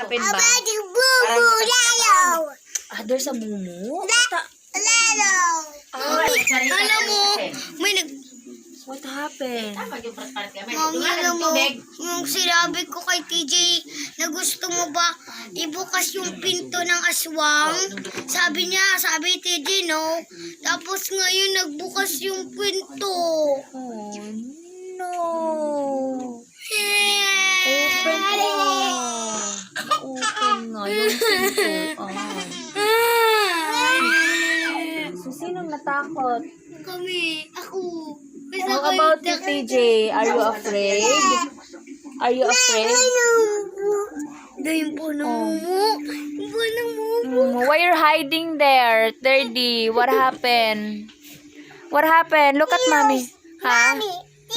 happened ba? There's a mumu? Alam mo, may What happened? Mami, alam mo, yung sinabi ko kay TJ na gusto mo ba ibukas yung pinto ng aswang? Sabi TJ, no? Tapos ngayon nagbukas yung pinto. Oh, no. Open nga. Open nga yung pinto. So, sinong natakot? Ako. How about you, TJ? Are you afraid? Are you afraid? Yung po ng mumu. Yung po ng mumu. Why you're hiding there, 30? What happened? What happened? Look at mommy. Ha?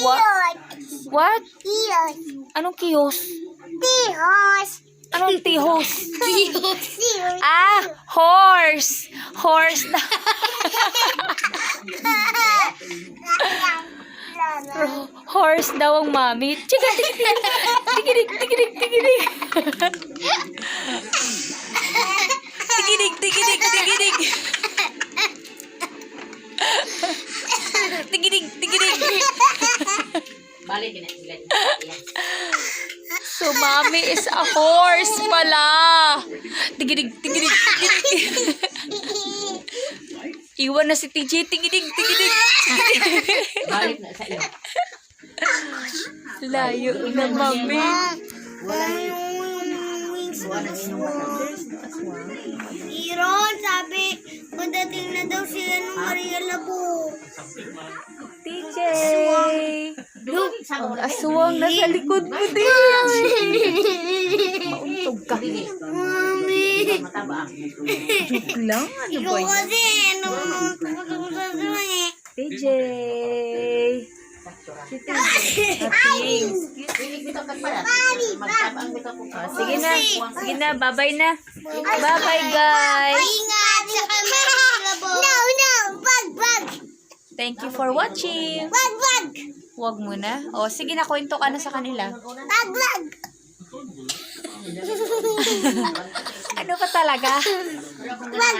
What? What? Anong kiyos? Anong tihos? Horse. Horse na. Horse daw ang mami. Chiga, tigidig. Tigidig. So, mommy is a horse pala. Tigidig. Iwan na si TJ. Tigidig. Balik na sa iyo. Layo na, mami. Iron, sabi, pagdating na daw sila ng Maria Labo. TJ. Ang aswang nasa likod mo din. Mauntog ka. Mami. Joke lang. Ano Ikaw ba yun? kasi, eh. TJ. Si TJ. Sige na. Bye-bye na. Bye-bye, guys. Ingat sa Maria Labo. Wag. Thank you for watching. Wag. Huwag muna. O, sige na, kwento ka na sa kanila. Wag. Ano pa talaga? Wag.